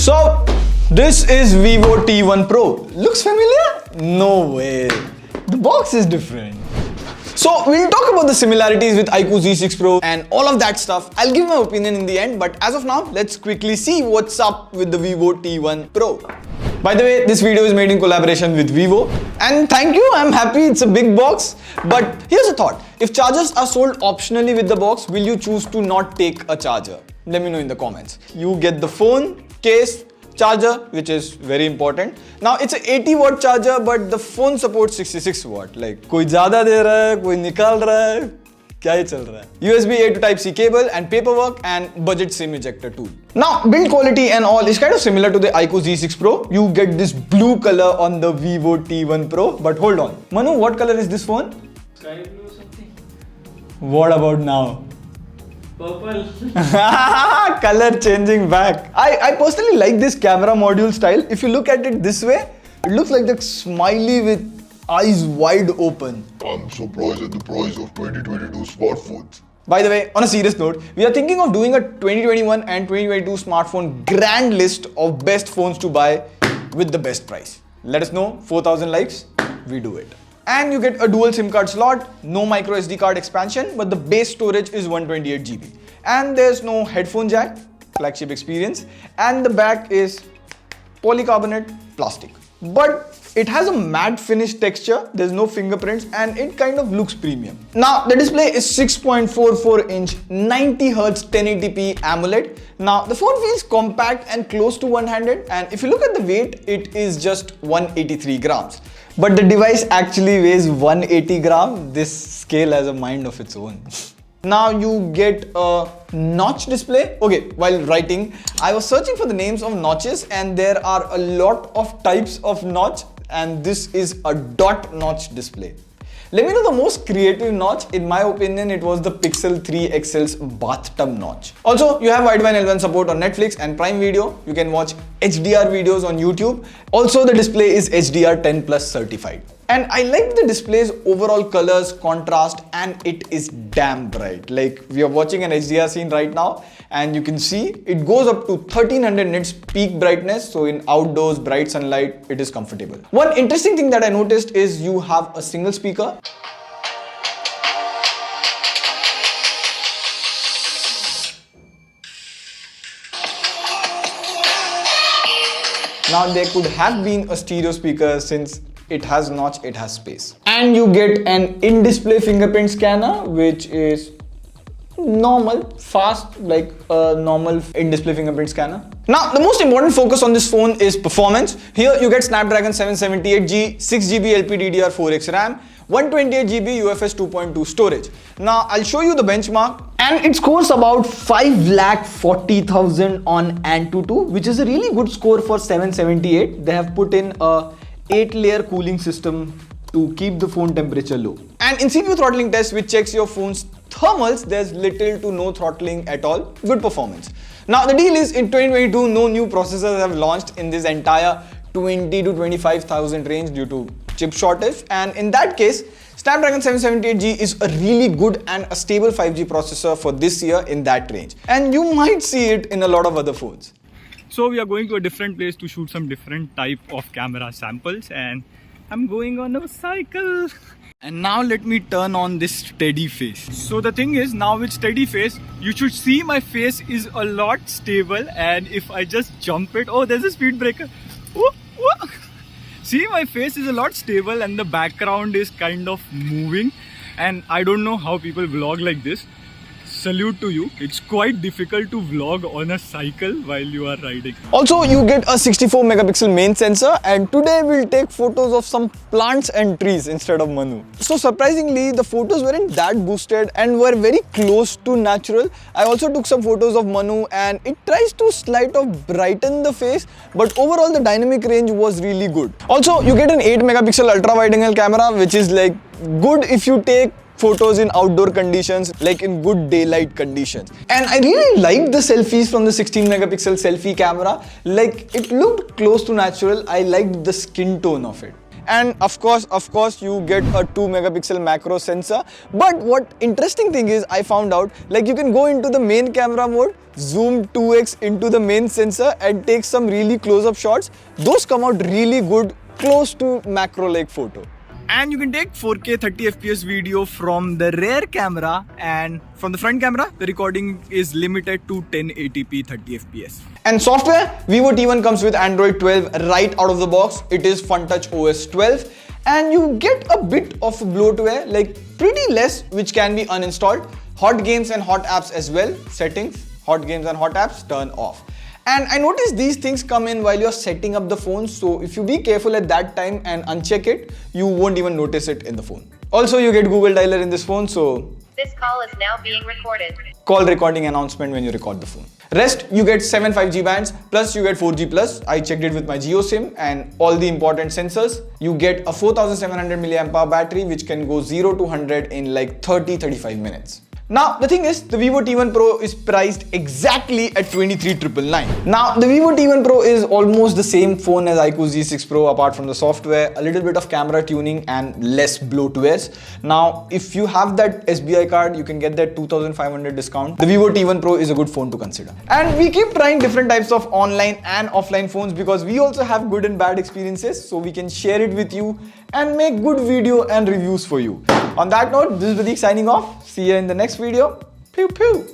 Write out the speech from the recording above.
So, this is Vivo T1 Pro. Looks familiar? No way. The box is different. So, we'll talk about the similarities with iQOO Z6 Pro and all of that stuff. I'll give my opinion in the end, but as of now, let's quickly see what's up with the Vivo T1 Pro. By the way, this video is made in collaboration with Vivo. And thank you, I'm happy it's a big box. But here's a thought. If chargers are sold optionally with the box, will you choose to not take a charger? Let me know in the comments. You get the phone, case, charger, which is very important. Now it's an 80 watt charger, but the phone supports 66 watt. Like, कोई ज़्यादा दे रहा है, कोई निकाल रहा है, क्या ही चल रहा है? USB A to Type-C cable and paperwork and budget SIM ejector tool. Now build quality and all is kind of similar to the iQOO Z6 Pro. You get this blue color on the Vivo T1 Pro, but hold on. Manu, what color is this phone? Sky blue something. What about now? Purple. Color changing back. I personally like this camera module style. If you look at it this way, it looks like the smiley with eyes wide open. I'm surprised at the price of 2022 smartphones. By the way, on a serious note, we are thinking of doing a 2021 and 2022 smartphone grand list of best phones to buy with the best price. Let us know, 4,000 likes, we do it. And you get a dual SIM card slot, no micro SD card expansion, but the base storage is 128 GB. And there's no headphone jack, flagship experience, and the back is polycarbonate plastic. But it has a matte finish texture, there's no fingerprints, and it kind of looks premium. Now, the display is 6.44 inch, 90Hz 1080p AMOLED. Now, the phone feels compact and close to one-handed, and if you look at the weight, it is just 183 grams. But the device actually weighs 180 grams. This scale has a mind of its own. Now you get a notch display. Okay, while writing, I was searching for the names of notches and there are a lot of types of notch, and this is a dot notch display. Let me know the most creative notch. In my opinion, it was the Pixel 3 XL's bathtub notch. Also, you have wideband L1 support on Netflix and Prime Video. You can watch HDR videos on YouTube. Also, the display is HDR 10 Plus certified. And I like the display's overall colors, contrast, and it is damn bright. Like, we are watching an HDR scene right now, and you can see it goes up to 1300 nits peak brightness. So in outdoors, bright sunlight, it is comfortable. One interesting thing that I noticed is you have a single speaker. Now there could have been a stereo speaker since it has notch, it has space. And you get an in-display fingerprint scanner, which is normal, fast, like a normal in-display fingerprint scanner. Now, the most important focus on this phone is performance. Here you get Snapdragon 778G, 6GB LPDDR4X RAM, 128GB UFS 2.2 storage. Now, I'll show you the benchmark, and it scores about 5,40,000 on Antutu, which is a really good score for 778. They have put in a 8-layer cooling system to keep the phone temperature low. And in CPU throttling test, which checks your phone's thermals, there's little to no throttling at all. Good performance. Now the deal is in 2022, no new processors have launched in this entire 20 to 25,000 range due to chip shortage. And in that case, Snapdragon 778G is a really good and a stable 5G processor for this year in that range. And you might see it in a lot of other phones. So we are going to a different place to shoot some different type of camera samples, and I'm going on a cycle. And now let me turn on this steady face. So the thing is, now with steady face, you should see my face is a lot stable, and if I just jump it, oh, there's a speed breaker. Woo, woo. See, my face is a lot stable and the background is kind of moving, and I don't know how people vlog like this. Salute to you. It's quite difficult to vlog on a cycle while you are riding. Also, you get a 64 megapixel main sensor, and today we'll take photos of some plants and trees instead of Manu. So surprisingly, the photos weren't that boosted and were very close to natural. I also took some photos of Manu, and it tries to slight of brighten the face, but overall the dynamic range was really good. Also, you get an 8 megapixel ultra wide angle camera, which is like good if you take photos in outdoor conditions, like in good daylight conditions. And I really liked the selfies from the 16 megapixel selfie camera. Like, it looked close to natural. I liked the skin tone of it. And of course, you get a 2 megapixel macro sensor. But what interesting thing is, I found out, like, you can go into the main camera mode, zoom 2x into the main sensor and take some really close-up shots. Those come out really good, close to macro-like photo. And you can take 4K 30 FPS video from the rear camera, and from the front camera, the recording is limited to 1080p 30 FPS. And software, Vivo T1 comes with Android 12 right out of the box. It is FunTouch OS 12, and you get a bit of bloatware, like pretty less, which can be uninstalled. Hot games and hot apps as well. Settings, hot games and hot apps, turn off. And I noticed these things come in while you're setting up the phone, so if you be careful at that time and uncheck it, you won't even notice it in the phone. Also, you get Google Dialer in this phone, so this call is now being recorded. Call recording announcement when you record the phone. Rest, you get 7 5G bands, plus you get 4G plus. I checked it with my Jio SIM and all the important sensors. You get a 4700 mAh battery which can go 0 to 100 in like 30-35 minutes. Now, the thing is, the Vivo T1 Pro is priced exactly at 23,999. Now, the Vivo T1 Pro is almost the same phone as iQOO Z6 Pro apart from the software, a little bit of camera tuning and less bloatwares. Now, if you have that SBI card, you can get that 2,500 discount. The Vivo T1 Pro is a good phone to consider. And we keep trying different types of online and offline phones because we also have good and bad experiences, so we can share it with you and make good video and reviews for you. On that note, this is Pradeep signing off. See you in the next video. Pew pew.